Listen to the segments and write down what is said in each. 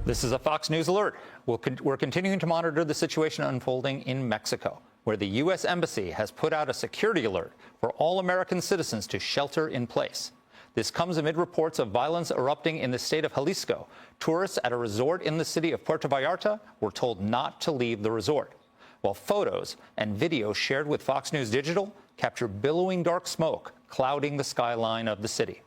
This is a Fox News alert. We're continuing to monitor the situation unfolding in Mexico, where the U.S. Embassy has put out a security alert for all American citizens to shelter in place. This comes amid reports of violence erupting in the state of Jalisco. Tourists at a resort in the city of Puerto Vallarta were told not to leave the resort, while photos and video shared with Fox News Digital capture billowing dark smoke clouding the skyline of the city.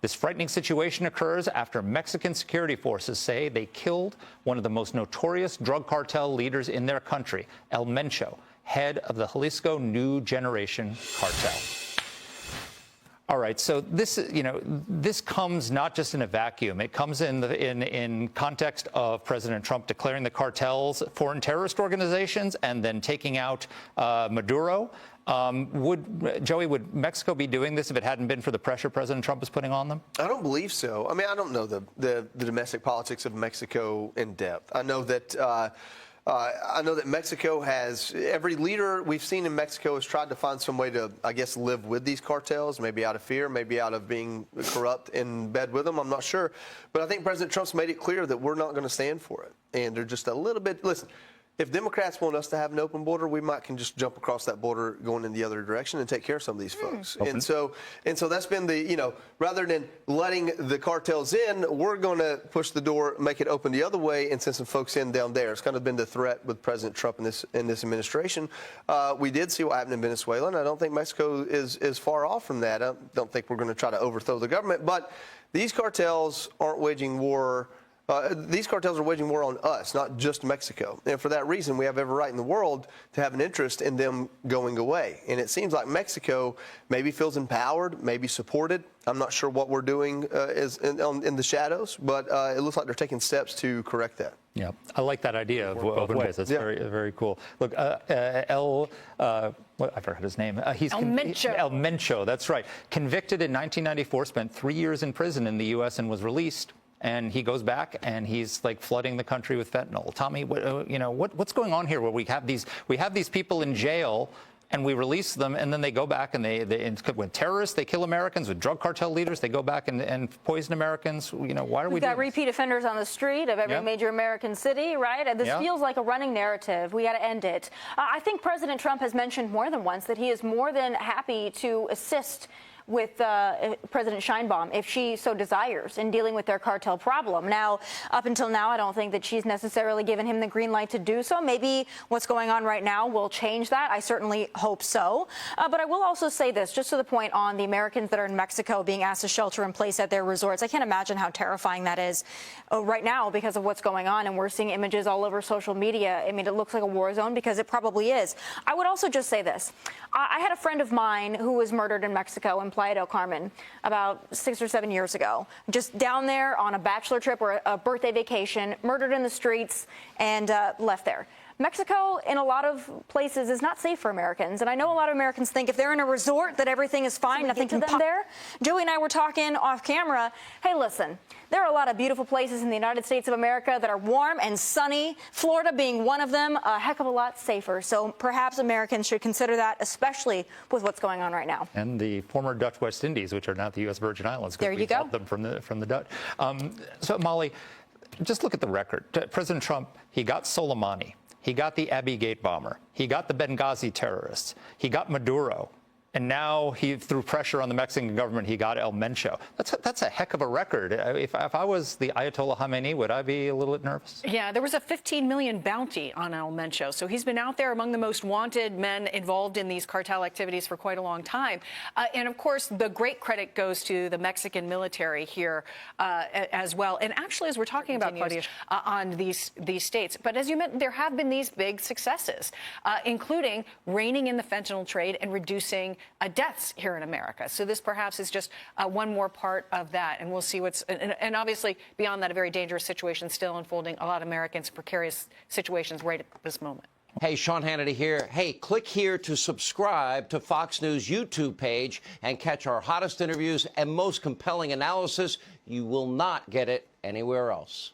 This frightening situation occurs after Mexican security forces say they killed one of the most notorious drug cartel leaders in their country, El Mencho, head of the Jalisco New Generation cartel. All right, so this comes not just in a vacuum. It comes in context of President Trump declaring the cartels foreign terrorist organizations and then taking out Maduro. Would Mexico be doing this if it hadn't been for the pressure President Trump is putting on them? I don't believe so. I mean, I don't know the domestic politics of Mexico in depth. I know that Mexico has, every leader we've seen in Mexico has tried to find some way to, I guess, live with these cartels, maybe out of fear, maybe out of being corrupt in bed with them. I'm not sure. But I think President Trump's made it clear that we're not going to stand for it. And they're just a little bit, listen, if Democrats want us to have an open border, we might can just jump across that border going in the other direction and take care of some of these folks. And so that's been the, rather than letting the cartels in, we're going to push the door, make it open the other way and send some folks in down there. It's kind of been the threat with President Trump in this administration. We did see what happened in Venezuela, and I don't think Mexico is far off from that. I don't think we're going to try to overthrow the government, but these cartels aren't waging war. These cartels are waging war on us, not just Mexico. And for that reason, we have every right in the world to have an interest in them going away. And it seems like Mexico maybe feels empowered, maybe supported. I'm not sure what we're doing is in the shadows, but it looks like they're taking steps to correct that. Yeah, I like that idea of both ways. That's very, very cool. Look, I forgot his name. He's El Mencho. El Mencho, that's right. Convicted in 1994, spent 3 years in prison in the U.S. and was released. And he goes back and he's like flooding the country with fentanyl. Tommy, what's going on here where we have these people in jail and we release them and then they go back and with terrorists, they kill Americans. With drug cartel leaders, they go back and poison Americans. Why are we doing this? We've got repeat offenders on the street of every major American city, right? This feels like a running narrative. We got to end it. I think President Trump has mentioned more than once that he is more than happy to assist with President Sheinbaum, if she so desires, in dealing with their cartel problem. Now, up until now, I don't think that she's necessarily given him the green light to do so. Maybe what's going on right now will change that. I certainly hope so. But I will also say this, just to the point on the Americans that are in Mexico being asked to shelter in place at their resorts. I can't imagine how terrifying that is right now because of what's going on. And we're seeing images all over social media. I mean, it looks like a war zone because it probably is. I would also just say this. I had a friend of mine who was murdered in Mexico in Playa del Carmen about 6 or 7 years ago, just down there on a bachelor trip or a birthday vacation, murdered in the streets and left there. Mexico, in a lot of places, is not safe for Americans. And I know a lot of Americans think if they're in a resort that everything is fine, nothing can them there. Joey and I were talking off camera. Hey, listen, there are a lot of beautiful places in the United States of America that are warm and sunny, Florida being one of them, a heck of a lot safer. So perhaps Americans should consider that, especially with what's going on right now. And the former Dutch West Indies, which are now the U.S. Virgin Islands. There you go. Them from the Dutch. So, Molly, just look at the record. President Trump, he got Soleimani. He got the Abbey Gate bomber. He got the Benghazi terrorists. He got Maduro. And now, through pressure on the Mexican government, he got El Mencho. That's a heck of a record. If I was the Ayatollah Khamenei, would I be a little bit nervous? Yeah, there was a $15 million bounty on El Mencho. So he's been out there among the most wanted men involved in these cartel activities for quite a long time. And, of course, the great credit goes to the Mexican military here as well. And actually, as we're talking about, Claudia, on these states. But as you mentioned, there have been these big successes, including reining in the fentanyl trade and reducing deaths here in America. So this perhaps is just one more part of that. And we'll see and obviously beyond that, a very dangerous situation still unfolding. A lot of Americans in precarious situations right at this moment. Hey, Sean Hannity here. Hey, click here to subscribe to Fox News YouTube page and catch our hottest interviews and most compelling analysis. You will not get it anywhere else.